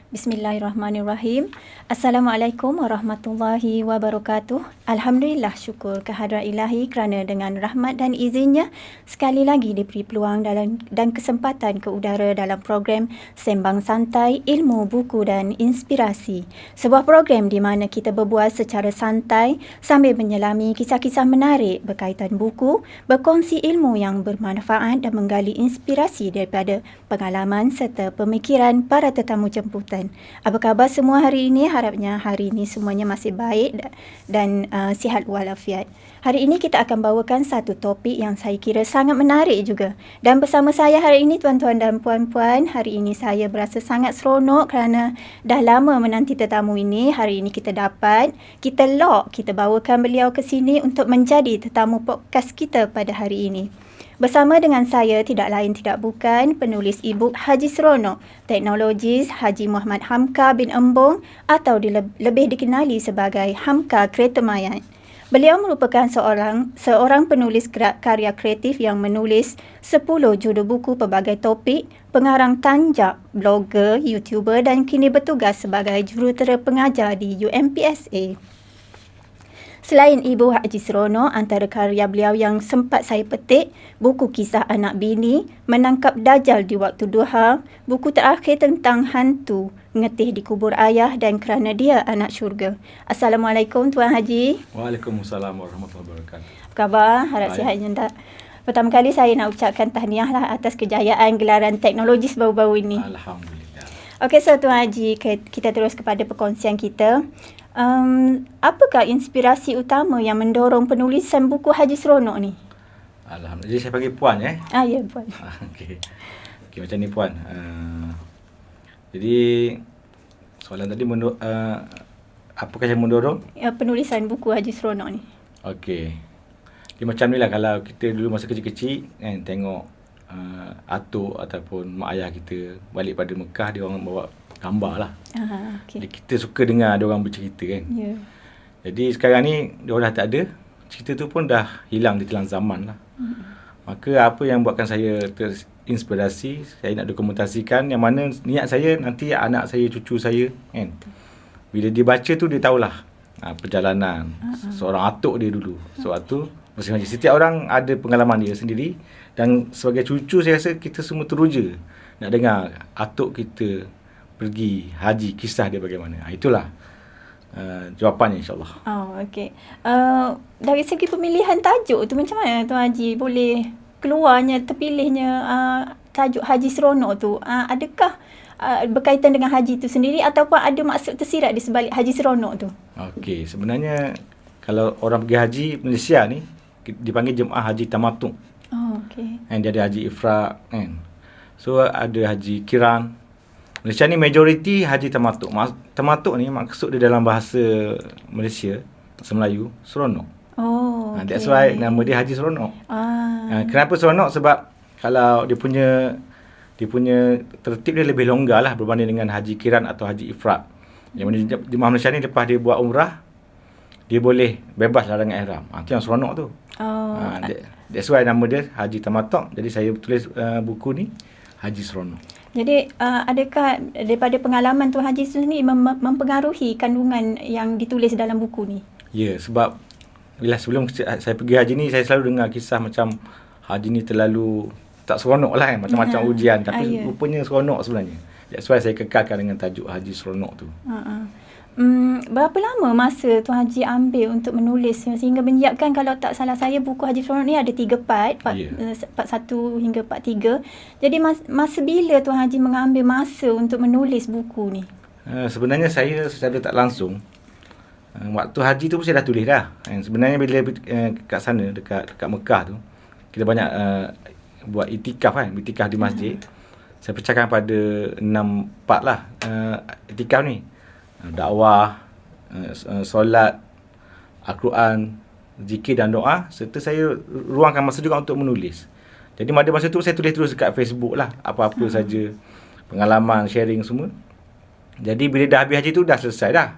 Bismillahirrahmanirrahim. Assalamualaikum warahmatullahi wabarakatuh. Alhamdulillah, syukur kehadrat ilahi kerana dengan rahmat dan izinnya sekali lagi diberi peluang dan kesempatan ke udara dalam program Sembang Santai Ilmu Buku dan Inspirasi. Sebuah program di mana kita berbual secara santai sambil menyelami kisah-kisah menarik berkaitan buku, berkongsi ilmu yang bermanfaat dan menggali inspirasi daripada pengalaman serta pemikiran para tetamu jemputan. Apa khabar semua hari ini? Harapnya hari ini semuanya masih baik dan sihat walafiat. Hari ini kita akan bawakan satu topik yang saya kira sangat menarik juga. Dan bersama saya hari ini tuan-tuan dan puan-puan, hari ini saya berasa sangat seronok kerana dah lama menanti tetamu ini. Hari ini kita bawakan beliau ke sini untuk menjadi tetamu podcast kita pada hari ini. Bersama dengan saya tidak lain tidak bukan penulis e-book Haji Seronok, teknologis Haji Muhammad Hamka bin Embong atau lebih dikenali sebagai Hamka Kereta Mayat. Beliau merupakan seorang penulis karya kreatif yang menulis 10 judul buku pelbagai topik, pengarang tanjak, blogger, YouTuber dan kini bertugas sebagai jurutera pengajar di UMPSA. Selain Ibu Haji Seronok, antara karya beliau yang sempat saya petik, buku kisah anak bini, Menangkap Dajjal di Waktu Duha, buku terakhir tentang hantu, Ngetih di Kubur Ayah dan Kerana Dia Anak Syurga. Assalamualaikum Tuan Haji. Waalaikumsalam warahmatullahi wabarakatuh. Apa khabar? Harap sihat je tak? Pertama kali saya nak ucapkan tahniah lah atas kejayaan gelaran teknologis baru-baru ini. Alhamdulillah. Okey, so Tuan Haji, kita terus kepada perkongsian kita. Apakah inspirasi utama yang mendorong penulisan buku Haji Seronok ni? Alhamdulillah. Jadi saya panggil Puan Ya, Puan. Okey, macam ni Puan. Jadi soalan tadi apakah yang mendorong penulisan buku Haji Seronok ni? Okey. Dia macam ni lah, kalau kita dulu masa kecil-kecil kan, tengok atuk ataupun mak ayah kita balik pada Mekah, dia orang bawa gambar lah. Okay. Jadi kita suka dengar dia orang bercerita kan. Yeah. Jadi sekarang ni dia orang dah tak ada. Cerita tu pun dah hilang di telan zaman lah. Maka apa yang buatkan saya terinspirasi, saya nak dokumentasikan, yang mana niat saya nanti anak saya, cucu saya kan, bila dia baca tu dia tahulah perjalanan seorang atuk dia dulu. Sewaktu bersama setiap orang ada pengalaman dia sendiri, dan sebagai cucu saya rasa kita semua teruja nak dengar atuk kita pergi haji, kisah dia bagaimana. Itulah jawapannya insyaAllah. Okey. Dari segi pemilihan tajuk tu macam mana Tuan Haji boleh terpilihnya tajuk Haji Seronok tu? Adakah berkaitan dengan haji tu sendiri ataupun ada maksud tersirat di sebalik Haji Seronok tu? Okey, sebenarnya kalau orang pergi haji Malaysia ni dipanggil jemaah haji tamatuk. Okey. Dia ada haji ifrad kan. So ada haji kiran. Malaysia ni majoriti haji tamatuk. Tamatuk ni maksud dia dalam bahasa Malaysia, bahasa Melayu, seronok. Okay. That's why nama dia Haji Seronok. Kenapa seronok? Sebab kalau dia punya tertib dia lebih longgar lah berbanding dengan haji kiran atau haji ifrad. Yang mana jemaah Malaysia ni lepas dia buat umrah, dia boleh bebas larangan ihram. Itu yang seronok tu. That's why nama dia Haji Tamatuk. Jadi saya tulis buku ni Haji Seronok. Jadi adakah daripada pengalaman Tuan Haji sendiri mempengaruhi kandungan yang ditulis dalam buku ni? Ya, sebab bila sebelum saya pergi haji ni, saya selalu dengar kisah macam haji ni terlalu tak seronok lah kan, macam-macam ujian, tapi rupanya seronok sebenarnya. That's why saya kekalkan dengan tajuk Haji Seronok tu. Berapa lama masa Tuan Haji ambil untuk menulis sehingga menyiapkan, kalau tak salah saya, buku Haji Seronok ni ada 3 part 1 hingga part 3. Jadi masa bila Tuan Haji mengambil masa untuk menulis buku ni? Sebenarnya saya secara tak langsung, waktu haji tu pun saya dah tulis dah. Sebenarnya bila kat sana, dekat Mekah tu, kita banyak buat itikaf kan, itikaf di masjid. Saya pecahkan pada 6 part lah itikaf ni. Dakwah, solat, Al-Quran, zikir dan doa, serta saya ruangkan masa juga untuk menulis. Jadi pada masa tu saya tulis terus dekat Facebook lah, apa-apa saja, pengalaman, sharing semua. Jadi bila dah habis haji tu dah selesai dah.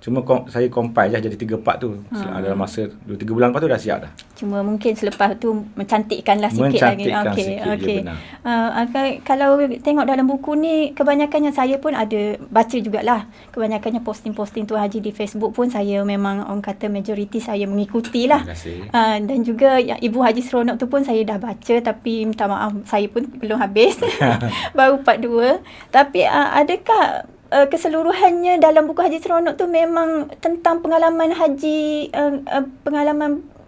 Cuma saya compile je jadi 3 part tu. Dalam masa 2-3 bulan lepas tu dah siap dah. Cuma mungkin selepas tu mencantikkanlah sikit lagi. Okey. Kalau tengok dalam buku ni, kebanyakannya saya pun ada baca jugalah. Kebanyakannya posting-posting Tuan Haji di Facebook pun saya memang orang kata majoriti saya mengikuti lah. Terima kasih. Dan juga Ibu Haji Seronok tu pun saya dah baca, tapi minta maaf saya pun belum habis. Baru part 2. Tapi adakah keseluruhannya dalam buku Haji Seronok tu memang tentang pengalaman haji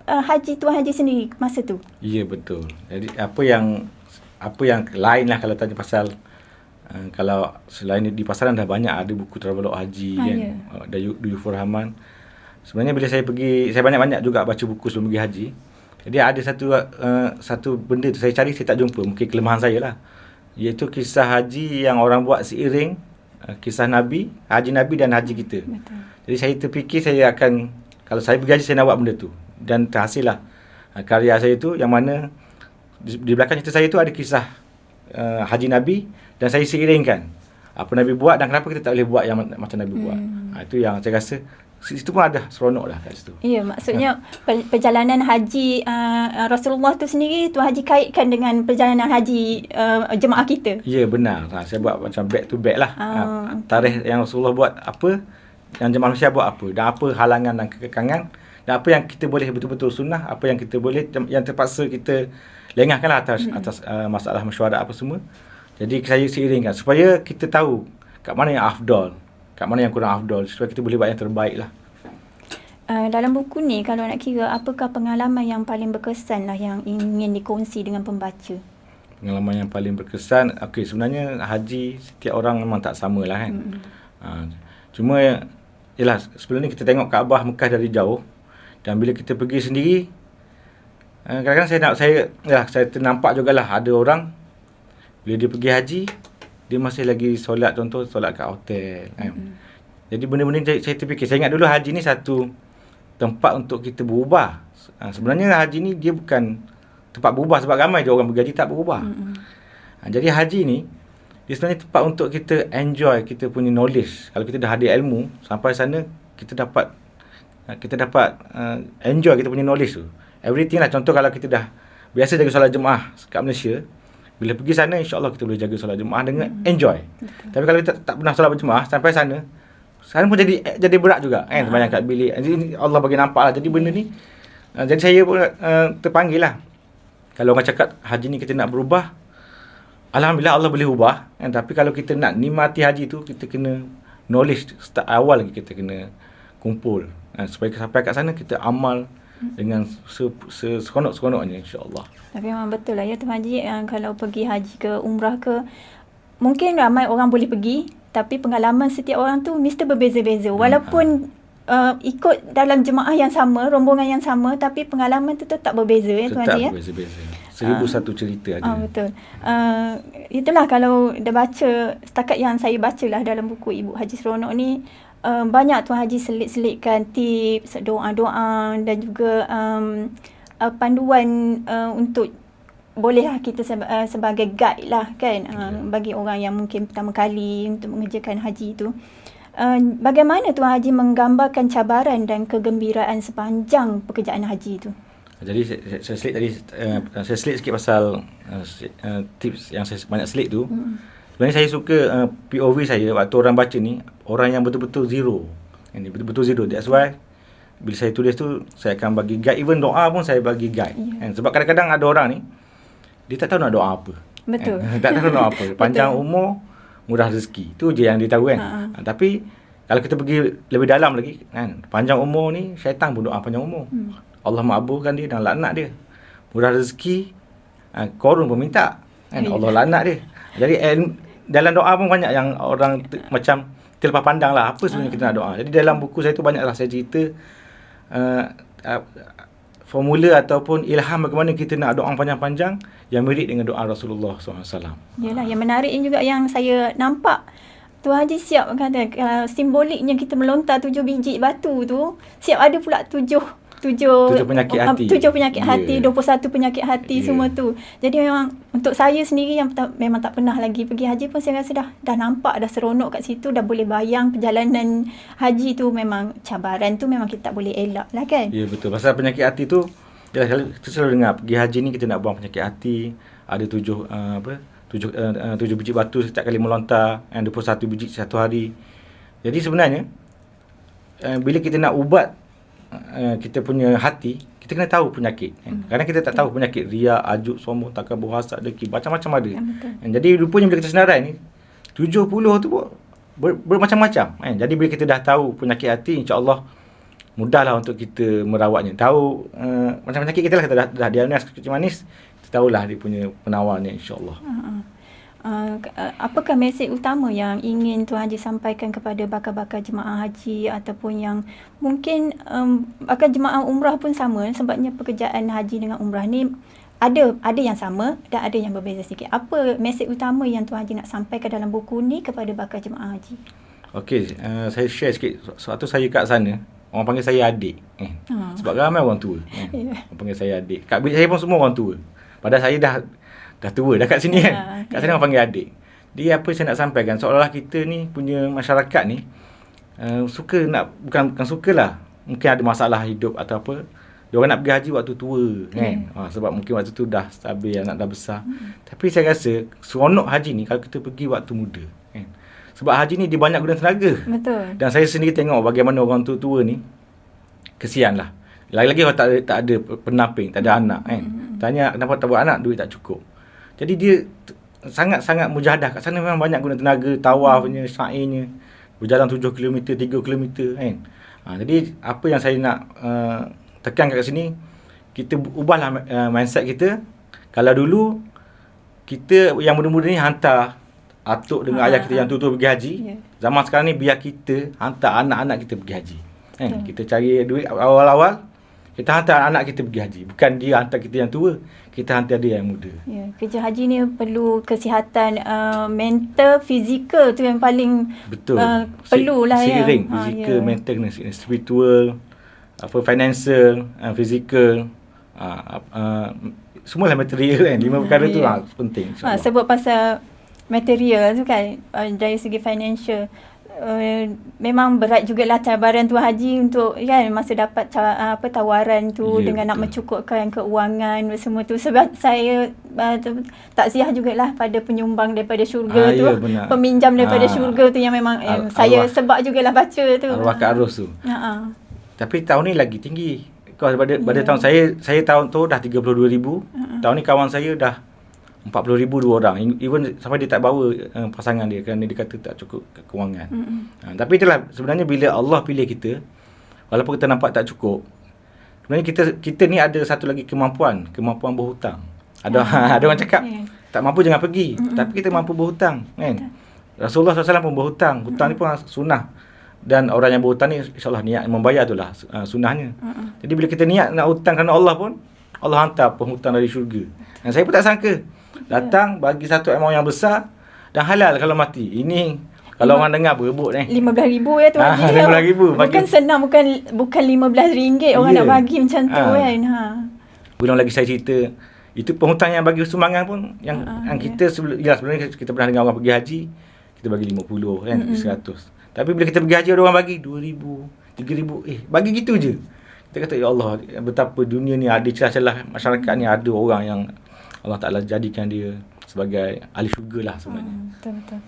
haji Tuan Haji sendiri masa tu? Ya, betul. Jadi apa yang lain lah kalau tanya pasal kalau selain di pasaran dah banyak ada buku travelog haji kan. Ada Yufur Rahman. Sebenarnya bila saya banyak-banyak juga baca buku sebelum pergi haji. Jadi ada satu benda tu saya cari, saya tak jumpa, mungkin kelemahan saya lah. Iaitu kisah haji yang orang buat seiring kisah Nabi, haji Nabi dan haji kita. Betul. Jadi saya terfikir saya akan, kalau saya pergi haji saya nak buat benda tu. Dan terhasil lah karya saya tu, yang mana di belakang cerita saya tu ada kisah haji Nabi dan saya seiringkan apa Nabi buat dan kenapa kita tak boleh buat yang macam Nabi buat. Itu yang saya rasa situ pun ada seronok dah kat situ. Ya, maksudnya perjalanan haji Rasulullah tu sendiri Tuan Haji kaitkan dengan perjalanan haji jemaah kita. Ya, benar. Saya buat macam back to back lah. Tarikh yang Rasulullah buat apa, yang jemaah Malaysia buat apa, dan apa halangan dan kekangan, dan apa yang kita boleh betul-betul sunnah, apa yang kita boleh, yang terpaksa kita lengahkan lah atas masalah mesyuarat apa semua. Jadi saya seiringkan supaya kita tahu kat mana yang afdal, kat mana yang kurang afdal, supaya kita boleh buat yang terbaik lah. Dalam buku ni kalau nak kira, apakah pengalaman yang paling berkesan lah yang ingin dikongsi dengan pembaca? Pengalaman yang paling berkesan, okey, sebenarnya haji setiap orang memang tak sama lah kan. Cuma yalah, sebelum ni kita tengok Kaabah Mekah dari jauh, dan bila kita pergi sendiri, kadang-kadang saya ternampak jugalah ada orang bila dia pergi haji, dia masih lagi solat, contoh solat kat hotel kan. Jadi benda-benda ni saya terfikir, saya ingat dulu haji ni satu tempat untuk kita berubah. Sebenarnya haji ni dia bukan tempat berubah, sebab ramai je orang pergi haji tak berubah. Jadi haji ni dia sebenarnya tempat untuk kita enjoy kita punya knowledge. Kalau kita dah ada ilmu, sampai sana kita dapat enjoy kita punya knowledge tu. Everything lah. Contoh kalau kita dah biasa jaga solat jemaah kat Malaysia, bila pergi sana insya-Allah kita boleh jaga solat jemaah dengan enjoy. Tapi kalau kita tak pernah solat berjemaah, sampai sana pun jadi berat juga kan, banyak kat bilik. Jadi Allah bagi nampak lah. Jadi benda ni jadi saya pun terpanggil lah. Kalau orang cakap haji ni kita nak berubah, alhamdulillah Allah boleh ubah kan. Tapi kalau kita nak nikmati haji tu, kita kena knowledge start awal lagi, kita kena kumpul supaya sampai kat sana kita amal dengan seronok-seronoknya insya-Allah. Tapi memang betul lah ya Tuan Haji, kalau pergi haji ke umrah ke, mungkin ramai orang boleh pergi, tapi pengalaman setiap orang tu mesti berbeza-beza. Walaupun ikut dalam jemaah yang sama, rombongan yang sama, tapi pengalaman tu tetap berbeza ya Tuan Haji ya. Tetap berbeza. 1001 cerita ada. Betul. Itulah kalau dah baca, setakat yang saya bacalah dalam buku Ibu Haji Seronok ni, banyak Tuan Haji selit-selitkan tips, doa-doa dan juga panduan untuk bolehlah kita sebagai guide lah kan, bagi orang yang mungkin pertama kali untuk mengerjakan haji itu. Bagaimana Tuan Haji menggambarkan cabaran dan kegembiraan sepanjang pekerjaan haji itu? Jadi saya selit sikit pasal tips yang saya banyak selit tu. Sebenarnya saya suka POV saya waktu orang baca ni, orang yang betul-betul zero. Ini betul-betul zero. That's why bila saya tulis tu, saya akan bagi guide. Even doa pun saya bagi guide. Sebab kadang-kadang ada orang ni, dia tak tahu nak doa apa. Betul. Tak tahu nak doa apa. Panjang umur, murah rezeki. Tu je yang dia tahu kan. Tapi kalau kita pergi lebih dalam lagi kan, panjang umur ni syaitan pun doa panjang umur. Allah makbulkan dia dan laknat dia. Murah rezeki, korun pun minta kan, Allah laknat dia. Jadi dalam doa pun banyak yang orang macam terlepas pandang lah apa sebenarnya kita nak doa. Jadi dalam buku saya tu banyaklah saya cerita formula ataupun ilham bagaimana kita nak doa panjang-panjang yang mirip dengan doa Rasulullah SAW. Yalah, yang menarik juga yang saya nampak, Tuan Haji siap kata simboliknya kita melontar 7 biji batu tu, siap ada pula 7 7 penyakit hati. 7 penyakit hati, Ya. 21 penyakit hati, semua tu. Jadi memang untuk saya sendiri yang memang tak pernah lagi pergi haji pun, saya rasa dah nampak dah seronok kat situ, dah boleh bayang perjalanan haji tu. Memang cabaran tu memang kita tak boleh elak lah kan. Ya, betul. Pasal penyakit hati tu, kita selalu dengar pergi haji ni kita nak buang penyakit hati. Ada 7 biji batu setiap kali melontar, 21 biji satu hari. Jadi sebenarnya bila kita nak ubat kita punya hati, kita kena tahu penyakit. Kadang kita tak tahu penyakit riak, ajuk, sombong, takabur, hasad, dengki, macam-macam ada. Jadi rupanya bila kita senarai ni 70 tu bermacam-macam. Jadi bila kita dah tahu penyakit hati, insya-Allah mudahlah untuk kita merawatnya. Tahu macam penyakit kita lah, kita dah diagnos kecil manis, kita tahulah dia punya penawarnya, insya-Allah. Apakah mesej utama yang ingin Tuan Haji sampaikan kepada bakal-bakal jemaah haji ataupun yang mungkin bakal jemaah umrah pun sama, sebabnya pekerjaan haji dengan umrah ni ada yang sama dan ada yang berbeza sikit. Apa mesej utama yang Tuan Haji nak sampaikan dalam buku ni kepada bakal jemaah haji? Okey, saya share sikit. Suatu saya kat sana, orang panggil saya adik. Sebab ramai orang tua. Orang panggil saya adik. Kat bilik saya pun semua orang tua. Padahal saya dah tua dah kat sini kan. Kat sana orang panggil adik. Dia apa saya nak sampaikan, seolah-olah kita ni punya masyarakat ni suka nak, bukan sukalah, mungkin ada masalah hidup atau apa, dia orang nak pergi haji waktu tua kan. Sebab mungkin waktu tu dah stabil, anak dah besar. Tapi saya rasa seronok haji ni kalau kita pergi waktu muda kan. Sebab haji ni dia banyak guna tenaga. Betul. Dan saya sendiri tengok bagaimana orang tua ni kesianlah. Lagi-lagi orang tak ada penamping, tak ada anak kan. Tanya kenapa tak buat anak, duit tak cukup. Jadi dia sangat-sangat mujahadah. Kat sana memang banyak guna tenaga, tawafnya, sa'irnya. Berjalan 7 km, 3 km kan. Jadi apa yang saya nak tekan kat sini, kita ubahlah mindset kita. Kalau dulu kita yang muda-muda ni hantar atuk dengan ayah kita yang tua-tua pergi haji. Zaman sekarang ni biar kita hantar anak-anak kita pergi haji. Kita cari duit awal-awal, kita hantar anak kita pergi haji. Bukan dia hantar kita yang tua, kita hantar dia yang muda. Ya, kerja haji ni perlu kesihatan mental, fizikal tu yang paling perlulah ya. Seiring fizikal, mental, spiritual, financial, physical, semualah material kan. 5 perkara tu penting. Sebab pasal material tu kan, dari segi financial, memang berat jugalah cabaran Tuan Haji untuk kan masa dapat tawaran tu, dengan betul, nak mencukupkan keuangan semua tu. Sebab saya takziah jugalah pada penyumbang daripada syurga tu, peminjam daripada syurga tu yang memang saya sebab jugalah baca tu. Arwah Kak Ros tu. Tapi tahun ni lagi tinggi. Pada tahun saya tahun tu dah 32,000. Tahun ni kawan saya dah 40,000 dua orang. Even sampai dia tak bawa pasangan dia kerana dia kata tak cukup kewangan. Tapi itulah sebenarnya bila Allah pilih kita, walaupun kita nampak tak cukup, sebenarnya kita ni ada satu lagi kemampuan berhutang. Ada orang cakap tak mampu jangan pergi, tapi kita mampu berhutang kan. Rasulullah SAW pun berhutang. Hutang ni pun sunnah. Dan orang yang berhutang ni insya-Allah niat membayar itulah sunnahnya. Jadi bila kita niat nak hutang kerana Allah pun, Allah hantar penghutang dari syurga. Dan saya pun tak sangka datang bagi satu amount yang besar dan halal kalau mati. Ini kalau orang dengar berebut ni. 15,000 ya Tuan Haji. 15,000 bukan senang, bukan RM15 orang nak bagi macam tu kan. Belum lagi saya cerita, itu penghutang yang bagi sumbangan pun yang kita sebenarnya kita pernah dengar orang pergi haji, kita bagi 50 kan, 100. Tapi bila kita pergi haji ada orang bagi 2,000, 3,000, bagi gitu je. Kita kata ya Allah, betapa dunia ni ada celah-celah, masyarakat ni ada orang yang Allah Ta'ala jadikan dia sebagai ahli syurga lah sebenarnya. Betul-betul.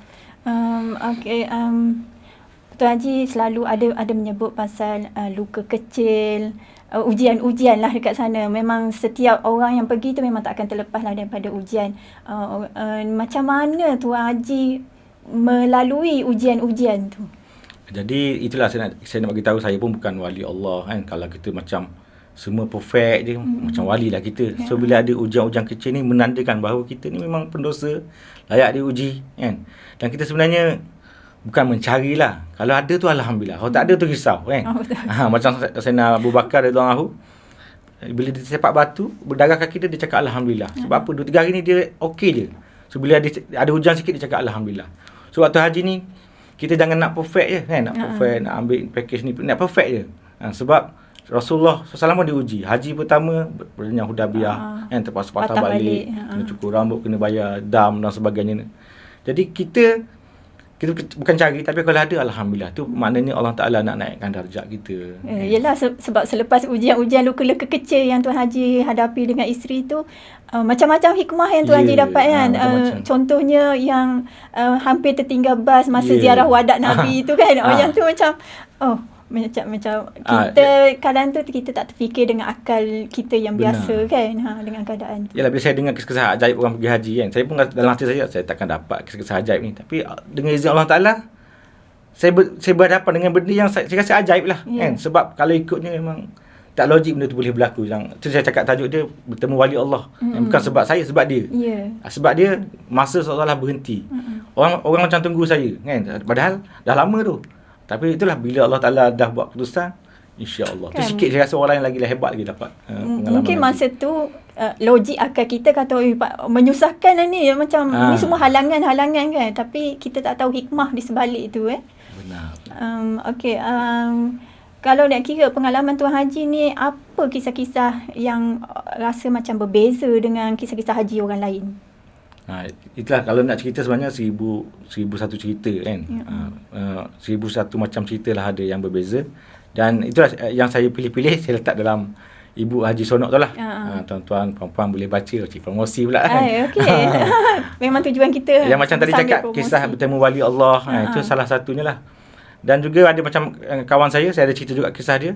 Tuan Haji selalu ada menyebut pasal luka kecil, ujian-ujian lah dekat sana. Memang setiap orang yang pergi tu memang tak akan terlepas lah daripada ujian. Macam mana Tuan Haji melalui ujian-ujian tu? Jadi itulah saya nak bagi tahu, saya pun bukan wali Allah kan. Kalau kita macam semua perfect je, macam wali lah kita. So bila ada ujian-ujian kecil ni menandakan bahawa kita ni memang pendosa, layak diuji kan. Dan kita sebenarnya bukan mencarilah. Kalau ada tu alhamdulillah. Kalau tak ada tu risau kan. Macam Sayyidina Abu Bakar radhiyallahu anhu, bila dia sepak batu, berdarah kaki dia cakap alhamdulillah. Sebab apa? 2-3 hari ni dia okey je. So bila ada hujan sikit dia cakap alhamdulillah. So waktu haji ni kita jangan nak perfect je kan, nak perfect, nak ambil package ni nak perfect je. Sebab Rasulullah SAW pun diuji. Haji pertama bernyah Hudaybiyah, kan, terpaksa patah balik, kena cukur rambut, kena bayar dam dan sebagainya. Jadi kita bukan cari, tapi kalau ada, alhamdulillah. Tu maknanya Allah Taala nak naikkan darjat kita. Yelah, sebab selepas ujian-ujian luka-luka kecil yang Tuan Haji hadapi dengan isteri tu, macam-macam hikmah yang Tuan Haji dapat kan. Contohnya yang hampir tertinggal bas masa ziarah wadak Nabi tu kan. Yang tu macam macam kita kadang tu kita tak terfikir dengan akal kita yang biasa kan, dengan keadaan tu. Yalah, bila saya dengar kisah-kisah ajaib orang pergi haji kan, saya pun dalam hati saya takkan dapat kisah-kisah ajaib ni, tapi dengan izin Allah Taala saya berhadapan dengan benda yang saya rasa ajaib lah kan. Sebab kalau ikutnya memang tak logik benda tu boleh berlaku. Itu saya cakap tajuk dia bertemu wali Allah. Bukan sebab saya, sebab dia. Sebab dia masa seolah-olah berhenti. Orang macam tunggu saya kan, padahal dah lama tu. Tapi itulah, bila Allah Ta'ala dah buat keputusan, insya-Allah. Kan? Tu sikit saya rasa orang lain lagi hebat lagi dapat pengalaman. Mungkin masa tu logik akal kita kata menyusahkan ni, macam ni semua halangan kan. Tapi kita tak tahu hikmah di sebalik tu Benar. Okey, kalau nak kira pengalaman Tuan Haji ni, apa kisah-kisah yang rasa macam berbeza dengan kisah-kisah haji orang lain? Itulah, kalau nak cerita sebenarnya 1001 cerita kan. 1001 macam cerita lah ada yang berbeza. Dan itulah yang saya pilih-pilih, saya letak dalam Ibu Haji Sonok tu lah. Tuan-tuan, puan-puan boleh baca, promosi pula kan. Okey. Memang tujuan kita. Yang macam tadi cakap, kisah bertemu wali Allah, itu salah satunya lah. Dan juga ada macam kawan saya ada cerita juga kisah dia.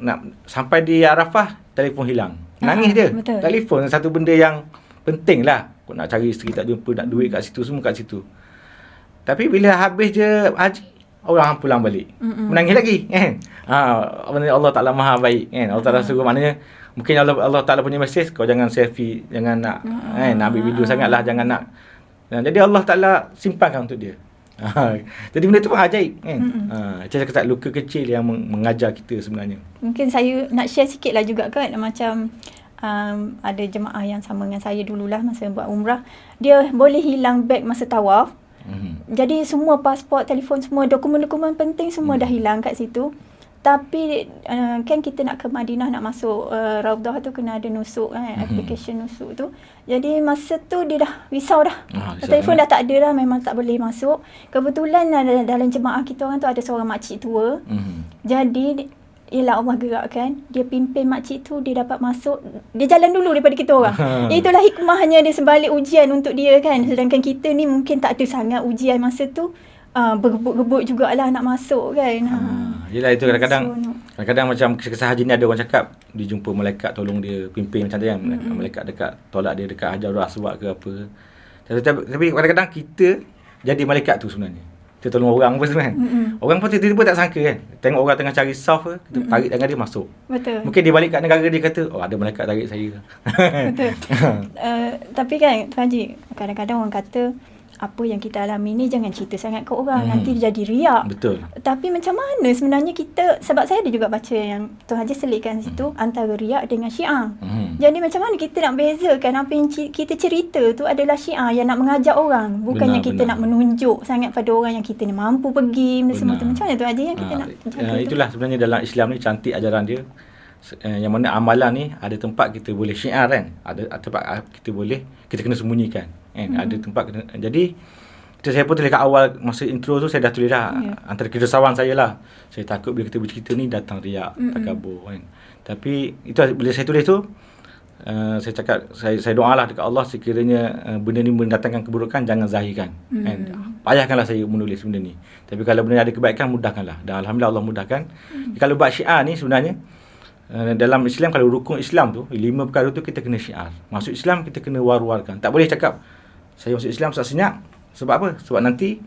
Nak sampai di Arafah, telefon hilang. Nangis dia. Betul. Telefon satu benda yang penting lah. Nak cari isteri tak jumpa, nak duit kat situ, semua kat situ. Tapi bila habis je haji, orang pulang balik. Menangis lagi kan. Allah Ta'ala maha baik kan. Allah Ta'ala suruh, maknanya mungkin Allah Ta'ala punya mesej, kau jangan selfie, jangan nak nak ambil video sangatlah, jangan nak. Jadi Allah Ta'ala simpankan untuk dia. Jadi benda tu pun ajaib kan. Saya kata luka kecil yang mengajar kita sebenarnya. Mungkin saya nak share sikit lah juga kan. Macam ada jemaah yang sama dengan saya dululah masa buat umrah, dia boleh hilang beg masa tawaf. Jadi semua pasport, telefon, semua dokumen-dokumen penting semua dah hilang kat situ. Tapi kan kita nak ke Madinah, nak masuk Raudah tu kena ada nusuk kan, application nusuk tu. Jadi masa tu dia dah risau dah. Telefon dah tak ada dah, memang tak boleh masuk. Kebetulan dalam jemaah kita orang tu ada seorang makcik tua. Jadi ialah Allah gerakkan, dia pimpin makcik tu, dia dapat masuk, dia jalan dulu daripada kita orang. Itulah hikmahnya dia sebalik ujian untuk dia kan. Sedangkan kita ni mungkin tak ada sangat ujian masa tu, berebut-rebut jugalah nak masuk kan. Yelah, itu kadang-kadang macam kisah haji ni ada orang cakap dia jumpa malaikat tolong dia pimpin macam tu kan. Malaikat dekat tolak dia dekat Hajarul Aswad ke apa. Tapi kadang-kadang kita jadi malaikat tu sebenarnya. Kita tolong orang pun sebenarnya. Orang pun tiba-tiba tak sangka kan. Tengok orang tengah cari saf ke, kita tarik tangan dia masuk. Betul. Mungkin dia balik kat negara dia kata, ada malaikat tarik saya. Betul. Tapi kan Tuan Haji, kadang-kadang orang kata apa yang kita alami ni jangan cerita sangat ke orang, nanti jadi riak. Betul. Tapi macam mana sebenarnya kita, sebab saya ada juga baca yang Tuan Haji selitkan situ antara riak dengan syiar. Jadi macam mana kita nak bezakan apa yang kita cerita tu adalah syiar yang nak mengajak orang, bukannya kita nak menunjuk sangat pada orang yang kita ni mampu pergi semua tu. Macam mana Tuan Haji yang kita nak jaga itulah sebenarnya dalam Islam ni cantik ajaran dia. Yang mana amalan ni ada tempat kita boleh syiar kan, ada tempat kita kena sembunyikan kan. Ada tempat jadi itu saya pun tulis kat awal masa intro tu, saya dah tulis dah antara keresahan saya lah. Saya takut bila kita bercerita ni datang riak, takabur kan. Tapi itu bila saya tulis tu, saya cakap, saya doalah dekat Allah sekiranya benda ni mendatangkan keburukan, jangan zahirkan kan. Payahkanlah saya menulis benda ni. Tapi kalau benda ada kebaikan, mudahkanlah. Dan alhamdulillah Allah mudahkan. Kalau buat syiar ni sebenarnya dalam Islam, kalau rukun Islam tu 5 perkara tu kita kena syiar. Masuk Islam kita kena war-warkan. Tak boleh cakap saya masuk Islam tak senyap. Sebab apa? Sebab nanti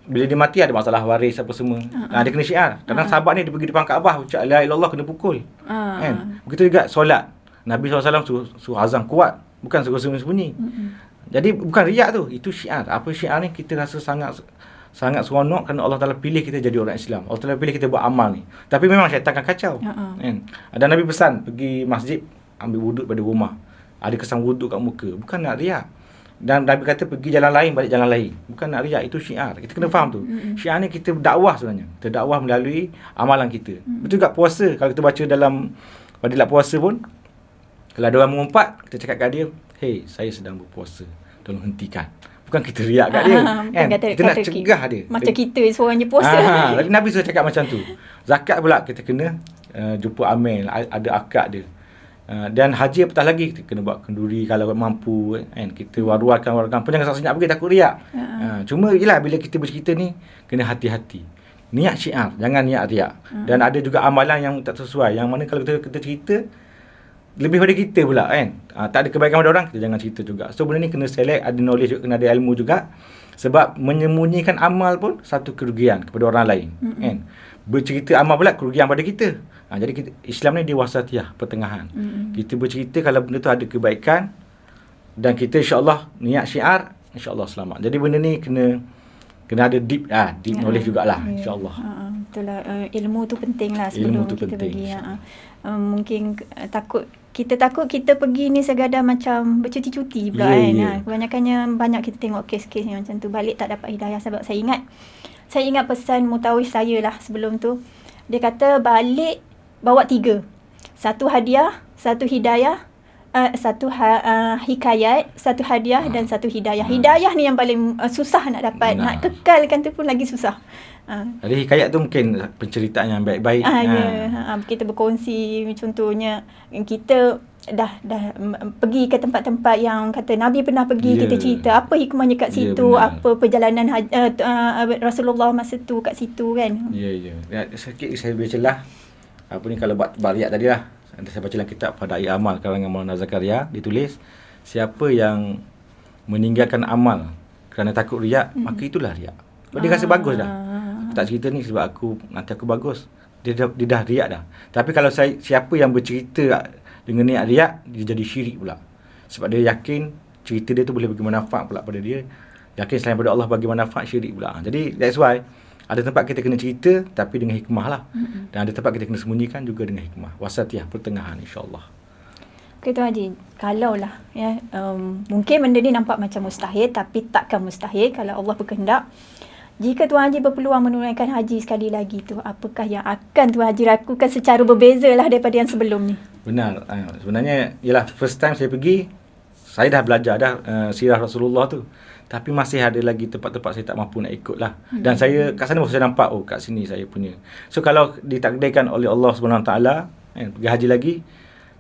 bila dia mati ada masalah waris apa semua. Dia kena syiar. Kadang sahabat ni dia pergi depan Kaabah ucap la ilaha illallah kena pukul. Kan? Begitu juga solat. Nabi SAW suruh azan kuat, bukan suruh sembunyi-sembunyi. Jadi bukan riak tu, itu syiar. Apa syiar ni kita rasa sangat seronok kerana Allah Ta'ala pilih kita jadi orang Islam. Allah Ta'ala pilih kita buat amal ni. Tapi memang syaitan akan kacau. Kan? Dan Nabi pesan pergi masjid, ambil wuduk pada rumah. Ada kesan wuduk kat muka. Bukan nak riak. Dan Nabi kata pergi jalan lain, balik jalan lain. Bukan nak riak, itu syiar. Kita kena faham tu. Syiar ni kita dakwah sebenarnya. Kita dakwah melalui amalan kita. Betul juga puasa. Kalau kita baca dalam fadilat puasa pun, kalau ada orang mengumpat, kita cakap kat dia, hey, saya sedang berpuasa. Tolong hentikan. Bukan kita riak kat dia. Kan? Kita nak cegah dia. Macam kita seorang je puasa. Tapi Nabi sudah cakap macam tu. Zakat pula kita kena jumpa amil, ada akad dia. Dan haji apatah lagi, kita kena buat kenduri kalau mampu kan. Kita waruarkan pun jangan senyap pergi takut riak. Cuma yelah bila kita bercerita ni kena hati-hati. Niat syiar, jangan niat riak. Dan ada juga amalan yang tak sesuai, yang mana kalau kita cerita lebih pada kita pula kan. Tak ada kebaikan pada orang, kita jangan cerita juga. So benda ni kena select, ada knowledge juga, kena ada ilmu juga. Sebab menyembunyikan amal pun satu kerugian kepada orang lain kan. Bercerita amal pula kerugian pada kita. Jadi kita, Islam ni dia wasatiyah, pertengahan. Kita bercerita kalau benda tu ada kebaikan dan kita insya-Allah niat syiar, insya-Allah selamat. Jadi benda ni kena ada deep knowledge jugalah insya-Allah. Itulah ilmu tu penting lah sebelum kita pergi. Mungkin kita takut kita pergi ni sekadar macam bercuti-cuti pula kan. Kebanyakannya banyak kita tengok kes-kes yang macam tu, balik tak dapat hidayah. Sebab saya ingat pesan mutawif saya lah sebelum tu. Dia kata balik bawa 3. 1 hadiah, 1 hidayah, 1 hikayat, 1 hadiah dan 1 hidayah. Hidayah ni yang paling susah nak dapat. Nak kekalkan tu pun lagi susah. Jadi hikayat tu mungkin penceritaan yang baik-baik. Kita berkongsi, contohnya kita dah pergi ke tempat-tempat yang kata Nabi pernah pergi, kita cerita apa hikmahnya kat situ, apa perjalanan Rasulullah masa tu kat situ kan. Sikit saya boleh celah apa ni, kalau buat riak tadi lah. Saya baca dalam kitab Fadail Amal karangan Maulana Zakaria, ditulis siapa yang meninggalkan amal kerana takut riak, maka itulah riak. Sebab dia rasa bagus dah. Aku tak cerita ni sebab nanti aku bagus. Dia dah riak dah. Tapi kalau siapa yang bercerita dengan niat riak, dia jadi syirik pula. Sebab dia yakin cerita dia tu boleh bagi manfaat pula pada dia. Yakin selain pada Allah bagi manfaat, syirik pula. Jadi that's why ada tempat kita kena cerita tapi dengan hikmah lah. Dan ada tempat kita kena sembunyikan juga dengan hikmah. Wasatiyah, pertengahan insya-Allah. Okay, Tuan Haji, kalau lah mungkin benda ni nampak macam mustahil, tapi takkan mustahil kalau Allah berkehendak. Jika Tuan Haji berpeluang menunaikan haji sekali lagi tu, apakah yang akan Tuan Haji lakukan secara berbeza lah daripada yang sebelum ni? Benar. Sebenarnya ialah first time saya pergi, saya dah belajar dah sirah Rasulullah tu. Tapi masih ada lagi tempat-tempat saya tak mampu nak ikut lah. Dan saya kat sana saya nampak, kat sini saya punya. So kalau ditakdirkan oleh Allah SWT pergi haji lagi,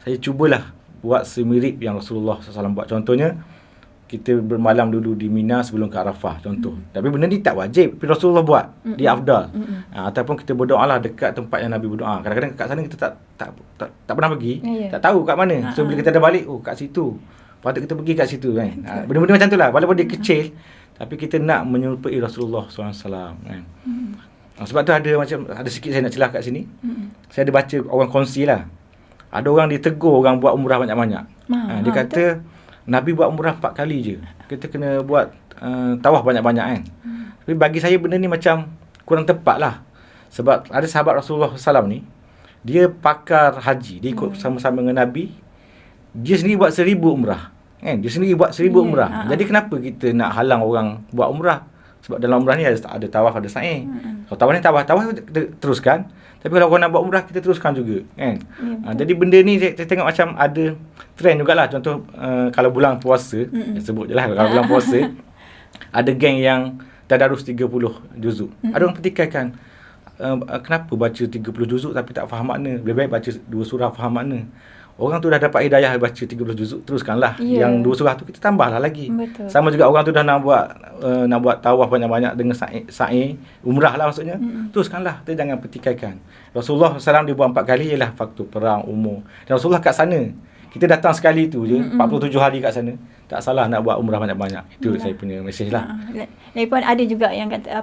saya cubalah buat semirip yang Rasulullah SAW buat. Contohnya, kita bermalam dulu di Mina sebelum ke Arafah, contoh. Tapi benda ni tak wajib, tapi Rasulullah buat. Dia afdal. Ataupun kita berdoa lah dekat tempat yang Nabi berdoa. Kadang-kadang kat sana kita tak pernah pergi, tak tahu kat mana. So bila kita dah balik, kat situ. Patut kita pergi kat situ kan. Benda-benda macam tu lah. Walaupun dia kecil, tapi kita nak menyerupai Rasulullah SAW kan. Sebab tu ada sikit saya nak celah kat sini. Saya ada baca orang kongsi lah. Ada orang ditegur orang buat umrah banyak-banyak. Dia kata Nabi buat umrah 4 kali je. Kita kena buat tawaf banyak-banyak kan. Tapi bagi saya benda ni macam kurang tepat lah. Sebab ada sahabat Rasulullah SAW ni, dia pakar haji. Dia ikut sama-sama dengan Nabi. Dia sendiri buat 1000 umrah. Kan? Dia sendiri buat 1000 umrah. Jadi kenapa kita nak halang orang buat umrah? Sebab dalam umrah ni ada tawaf, ada sa'i. Kalau tawaf ni tawaf kita teruskan. Tapi kalau orang nak buat umrah, kita teruskan juga. Kan? Jadi benda ni saya tengok macam ada trend jugalah. Contoh kalau bulan puasa, sebut je lah kalau bulan puasa, ada geng yang tadarus 30 juzuk. Ada orang petikaikan, kenapa baca 30 juzuk tapi tak faham makna? Lebih baik baca 2 surah faham makna. Orang tu dah dapat hidayah baca 30 juzuk, teruskanlah. Yang 2 surah tu kita tambahlah lagi. Betul. Sama juga orang tu dah nak buat tawaf banyak-banyak dengan sa'i, umrah lah maksudnya. Teruskanlah, kita jangan pertikaikan. Rasulullah SAW dia buat 4 kali ialah faktor perang umur. Dan Rasulullah kat sana, kita datang sekali tu je, 47 hari kat sana. Tak salah nak buat umrah banyak-banyak. Itu saya punya mesej lah. Lagipun ada juga yang kata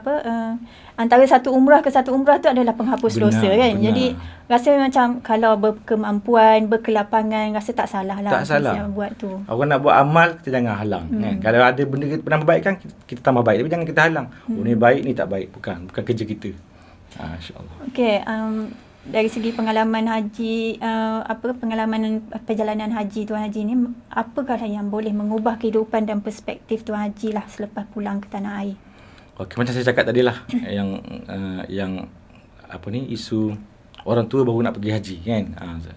antara satu umrah ke satu umrah tu adalah penghapus dosa kan. Benar. Jadi rasa macam kalau berkemampuan, berkelapangan, rasa tak salah lah. Tak salah. Buat tu. Orang nak buat amal, kita jangan halang. Kan? Kalau ada benda kita pernah perbaikan, kita tambah baik. Tapi jangan kita halang. Ni baik, ni tak baik. Bukan kerja kita. InsyaAllah. Okay. dari segi pengalaman haji, pengalaman perjalanan haji Tuan Haji ni, apakah yang boleh mengubah kehidupan dan perspektif Tuan Haji lah selepas pulang ke tanah air? Okey, macam saya cakap tadi lah, yang isu orang tua baru nak pergi haji kan.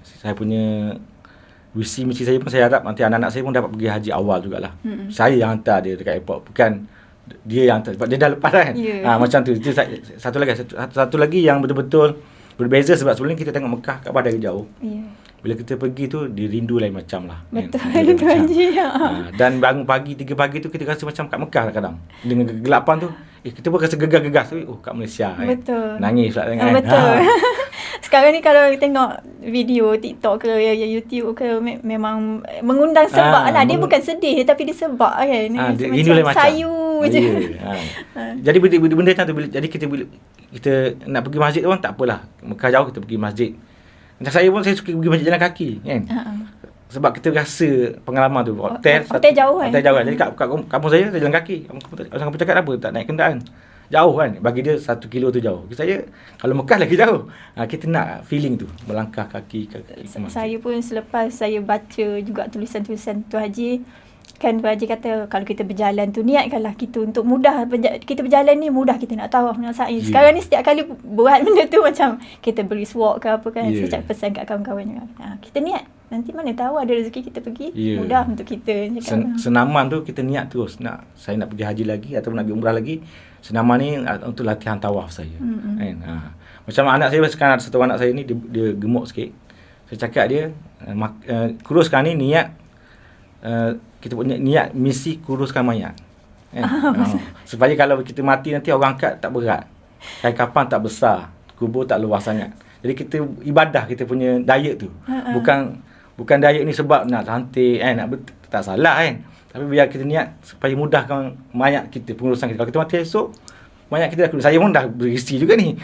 Saya punya visi misi saya pun, saya harap nanti anak-anak saya pun dapat pergi haji awal jugalah. Saya yang hantar dia dekat airport, bukan dia yang hantar, sebab dia dah lepas kan. Macam tu. Itu satu lagi yang betul-betul berbeza, sebab sebelum ni kita tengok Mekah, Kaabah dari jauh. Bila kita pergi tu, dirindu lain macam lah. Betul, kan? Tuan Haji. Dan bangun pagi, 3 pagi tu kita rasa macam kat Mekah kadang. Dengan kegelapan tu, kita pun rasa gegar-gegar. Kat Malaysia. Betul. Nangis pula tengok. Betul. Sekarang ni kalau tengok video TikTok ke YouTube ke, memang mengundang sebab lah. Dia bukan sedih, tapi dia sebab kan. Macam sayu je. Jadi benda macam tu. Jadi kita nak pergi masjid pun tak apalah. Mekah jauh, kita pergi masjid. Macam saya pun, saya suka pergi masjid jalan kaki kan. Sebab kita rasa pengalaman tu. Hotel jauh kan. Hotel jauh kan. Jadi kat kampung saya jalan kaki. Orang cakap apa, tak naik kenderaan. Jauh kan. Bagi dia 1 kilo tu jauh. Saya, kalau Mekah lagi jauh. Kita nak feeling tu. Melangkah kaki saya pun selepas saya baca juga tulisan-tulisan Tuan Haji, kan Tuan Haji kata kalau kita berjalan tu, niatkanlah kita untuk mudah. Kita berjalan ni mudah, kita nak tawaf, nak sa'i. Sekarang ni setiap kali buat benda tu macam kita brisk walk ke apa kan. Saya cakap pesan kat kawan-kawan juga. Kita niat. Nanti mana tahu ada rezeki kita pergi. Mudah untuk kita. Senaman tu kita niat terus. Saya nak pergi haji lagi ataupun nak pergi umrah lagi. Senaman ni untuk latihan tawaf saya. Kan? Macam anak saya sekarang, ada satu anak saya ni, dia gemuk sikit. Saya cakap dia, kuruskan ni niat, kita punya niat misi kuruskan mayat. Supaya kalau kita mati nanti orang angkat tak berat. Kain kafan tak besar, kubur tak luas sangat. Jadi kita ibadah, kita punya diet tu. Bukan diet ni sebab nak cantik kan, tak salah kan. Tapi biar kita niat supaya mudahkan mayat kita, pengurusan kita. Kalau kita mati esok, mayat kita dah kurus. Saya pun dah berisi juga ni.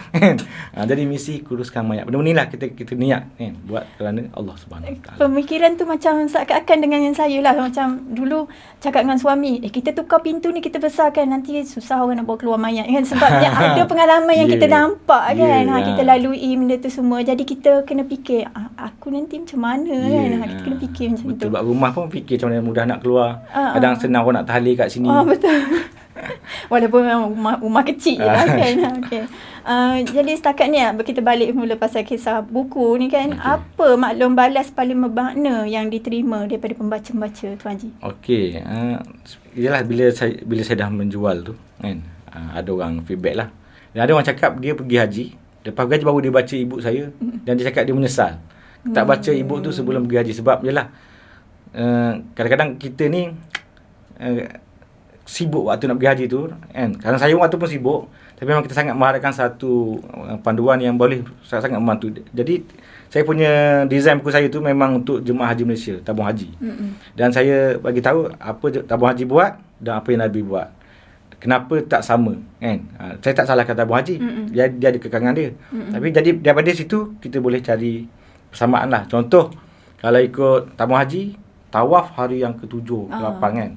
Jadi misi kuruskan mayat. Benda-benda ni lah kita niat kan, buat kerana Allah Subhanahu Wa Taala. Pemikiran tu macam seakan-akan dengan yang saya lah. Macam dulu cakap dengan suami, kita tukar pintu ni, kita besarkan, nanti susah orang nak bawa keluar mayat kan. Sebab ada pengalaman yang kita nampak kan. Kita lalui benda tu semua. Jadi kita kena fikir, aku nanti macam mana kan. Kita kena fikir macam tu. Betul, buat rumah pun fikir macam mana mudah nak keluar. Kadang senang orang nak tahlil kat sini. Betul. Walaupun rumah kecil je lah kan. Jadi setakat ni kita balik mula pasal kisah buku ni kan. Apa maklum balas paling bermakna yang diterima daripada pembaca-pembaca Tuan Haji? Okey, ialah bila saya dah menjual tu kan, ada orang feedback lah. Dan ada orang cakap dia pergi haji, lepas pergi haji baru dia baca e-book saya, dan dia cakap dia menyesal tak baca e-book tu sebelum pergi haji. Sebab ialah kadang-kadang kita ni sibuk waktu nak pergi haji tu kan. Kerana saya waktu pun sibuk, tapi memang kita sangat mengharapkan satu panduan yang boleh sangat membantu. Jadi saya punya design buku saya tu memang untuk jemaah haji Malaysia, tabung haji. Dan saya bagi tahu apa tabung haji buat dan apa yang Nabi buat. Kenapa tak sama kan. Saya tak salahkan tabung haji. Dia ada kekangan dia. Tapi jadi daripada situ kita boleh cari persamaan lah. Contoh, kalau ikut tabung haji, tawaf hari yang ke-7, ke-8 kan.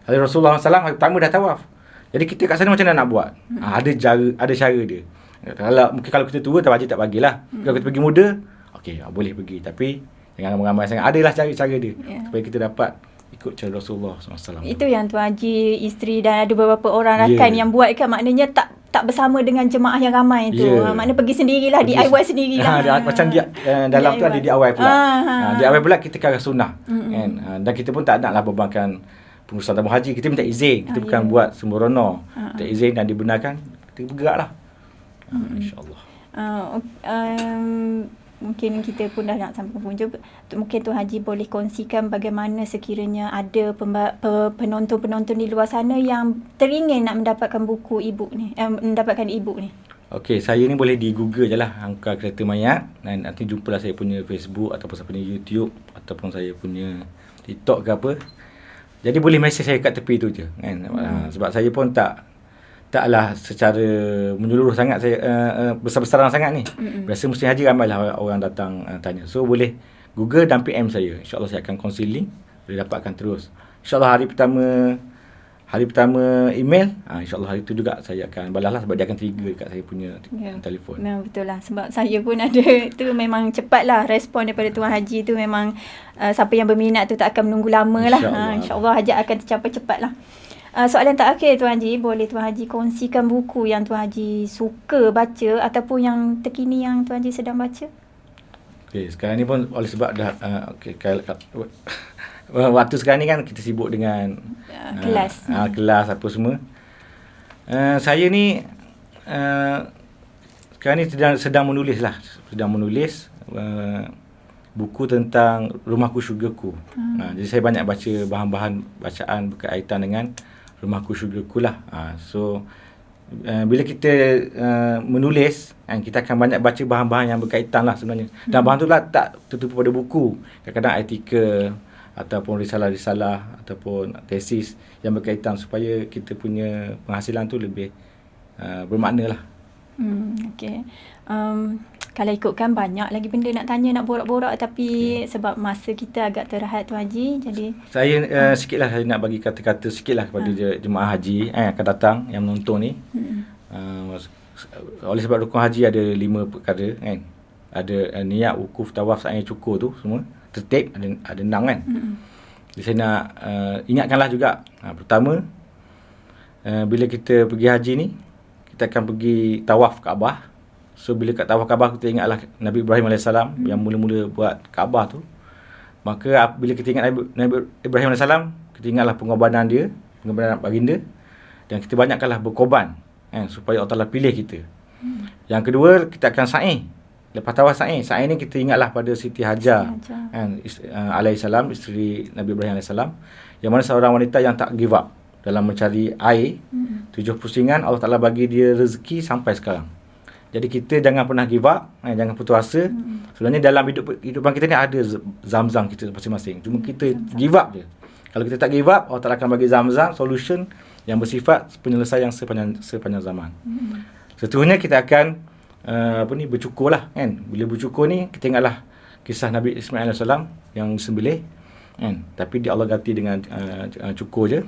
Hari Rasulullah SAW hari pertama dah tawaf. Jadi kita kat sana macam mana nak buat? Ada cara dia. Kalau kita tua, tak wajib tak bagilah. Kalau kita pergi muda, okey, boleh pergi. Tapi jangan ramai-ramai sangat. Adalah cara-cara dia. Supaya kita dapat ikut cara Rasulullah SAW. Itu yang Tuan Haji, isteri dan ada beberapa orang rakan yang buat kan. Maknanya tak bersama dengan jemaah yang ramai tu. Maknanya pergi sendirilah, DIY sendirilah. Macam dia dalam DIY. Tu ada DIY pula. DIY pula kita ke arah sunnah. Dan kita pun tak naklah bebankan pengurusan tabung haji. Kita minta izin. Kita bukan buat sembrono. Minta izin dan dibenarkan, kita bergeraklah. InsyaAllah. Mungkin kita pun dah nak sampai penghujung. Mungkin Tuan Haji boleh kongsikan bagaimana sekiranya ada penonton-penonton di luar sana yang teringin nak mendapatkan buku e-book ni, mendapatkan e-book ni. Okey, saya ni boleh di Google je lah, Angkar Kereta Mayat. Dan nanti jumpalah saya punya Facebook ataupun saya punya YouTube ataupun saya punya TikTok ke apa. Jadi boleh mesej saya kat tepi tu je kan. Sebab saya pun taklah secara menyeluruh sangat, saya besar-besaran sangat ni. Biasa musim haji ramailah orang datang tanya. So boleh Google dan PM saya. InsyaAllah saya akan kongsi link, boleh dapatkan terus. InsyaAllah hari pertama hari pertama email, insyaAllah hari tu juga saya akan balas lah, sebab dia akan trigger dekat saya punya telefon. Memang betul lah, sebab saya pun ada tu, memang cepat lah respon daripada Tuan Haji tu. Memang siapa yang berminat tu tak akan menunggu lama lah. InsyaAllah hajat akan tercapai cepat lah. Soalan terakhir Tuan Haji, boleh Tuan Haji kongsikan buku yang Tuan Haji suka baca ataupun yang terkini yang Tuan Haji sedang baca? Okay, sekarang ni pun oleh sebab dah waktu sekarang ni kan kita sibuk dengan kelas kelas apa semua. Saya ni sekarang ni sedang menulis buku tentang Rumahku Syurgaku. Jadi saya banyak baca bahan-bahan bacaan berkaitan dengan Rumahku Syurgaku lah. So bila kita menulis, kita akan banyak baca bahan-bahan yang berkaitan lah sebenarnya. Dan bahan tu lah tak tertumpu pada buku. Kadang-kadang artikel ataupun risalah-risalah ataupun tesis yang berkaitan, supaya kita punya penghasilan tu lebih bermakna lah. Okay. Kalau ikutkan banyak lagi benda nak tanya, nak borak-borak, tapi sebab masa kita agak terhad Tuan Haji, jadi saya sikitlah saya nak bagi kata-kata sikitlah kepada jemaah haji akan datang yang menonton ni. Oleh sebab rukun haji ada 5 perkara kan. Ada niat, wukuf, tawaf, sa'i, cukur tu semua tertib, ada 6 kan. Jadi saya nak ingatkanlah juga. Pertama, bila kita pergi haji ni, kita akan pergi tawaf Kaabah. So bila kat tawaf Kaabah, kita ingatlah Nabi Ibrahim AS yang mula-mula buat Kaabah tu. Maka bila kita ingat Nabi Ibrahim AS, kita ingatlah pengorbanan dia, pengorbanan baginda, dan kita banyakkanlah berkorban supaya Allah Ta'ala pilih kita. Yang kedua, kita akan sa'i. Lepas tawaf sa'i ni kita ingatlah pada Siti Hajar alaihissalam, isteri Nabi Ibrahim AS, yang mana seorang wanita yang tak give up dalam mencari air. 7 pusingan Allah Ta'ala bagi dia rezeki sampai sekarang. Jadi kita jangan pernah give up, jangan putus asa. Sebenarnya dalam hidupan kita ni ada zam-zam kita masing-masing. Cuma kita give up je. Kalau kita tak give up, Allah Ta'ala akan bagi zam-zam, solution yang bersifat penyelesaian sepanjang zaman. Seterusnya kita akan bercukur lah kan. Bila bercukur ni, kita ingatlah kisah Nabi Ismail AS yang sembelih kan. Tapi Allah ganti dengan cukur je.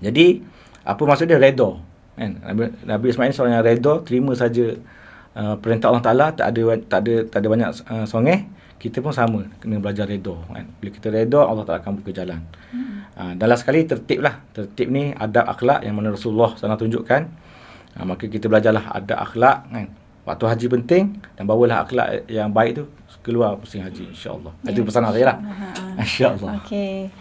Jadi apa maksud dia? Redha kan. Nabi Ismail seorang yang redha, terima saja perintah Allah Ta'ala, tak ada banyak songeh. Kita pun sama, kena belajar redha kan. Bila kita redha, Allah Ta'ala akan buka jalan. Dan last sekali tertib lah. Tertib ni adab akhlak yang mana Rasulullah SAW tunjukkan. Maka kita belajarlah adab akhlak kan. Waktu haji penting, dan bawalah akhlak yang baik tu keluar pusing haji, insya-Allah. Itu pesanan saya lah. Insya-Allah. Okey.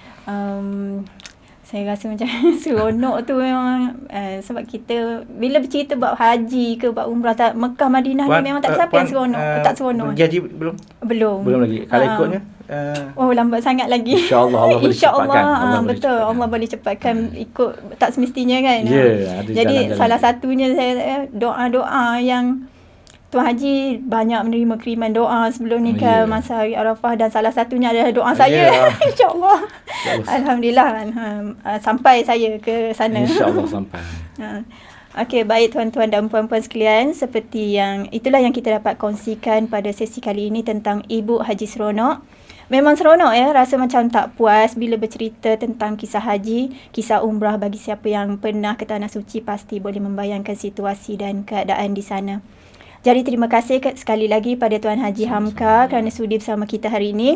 Saya rasa macam seronok tu memang sebab kita bila bercerita bab haji ke bab umrah Mekah Madinah ni memang tak siapa yang seronok. Tak seronok. Pergi haji belum? Belum lagi. Kalau ikutnya lambat sangat lagi. InsyaAllah Allah boleh cepatkan. Betul, Allah boleh cepatkan ikut tak semestinya kan. Jadi jalan-jalan. salah satunya saya doa-doa yang Tuan Haji banyak menerima kiriman doa sebelum nikah, masa hari Arafah, dan salah satunya adalah doa saya. InsyaAllah. Alhamdulillah sampai saya ke sana. InsyaAllah sampai. Okey, baik tuan-tuan dan puan-puan sekalian, seperti yang itulah yang kita dapat kongsikan pada sesi kali ini tentang Ibu Haji Seronok. Memang seronok ya, rasa macam tak puas bila bercerita tentang kisah haji, kisah umrah. Bagi siapa yang pernah ke Tanah Suci pasti boleh membayangkan situasi dan keadaan di sana. Jadi terima kasih sekali lagi pada Tuan Haji Hamka kerana sudi bersama kita hari ini.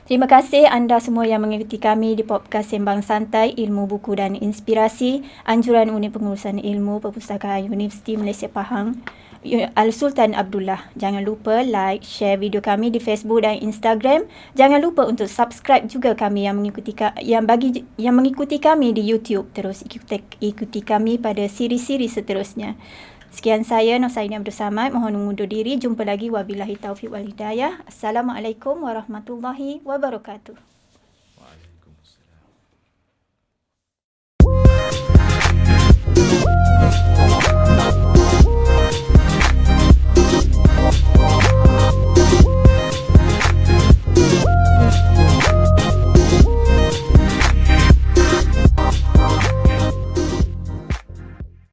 Terima kasih anda semua yang mengikuti kami di podcast Sembang Santai Ilmu Buku dan Inspirasi, anjuran Unit Pengurusan Ilmu Perpustakaan Universiti Malaysia Pahang, Al-Sultan Abdullah. Jangan lupa like, share video kami di Facebook dan Instagram. Jangan lupa untuk subscribe juga kami yang mengikuti kami di YouTube. Terus ikuti kami pada siri-siri seterusnya. Sekian saya, Nursaini Abdul Samad. Mohon mengundur diri. Jumpa lagi. Wabillahi taufiq wal hidayah. Assalamualaikum warahmatullahi wabarakatuh.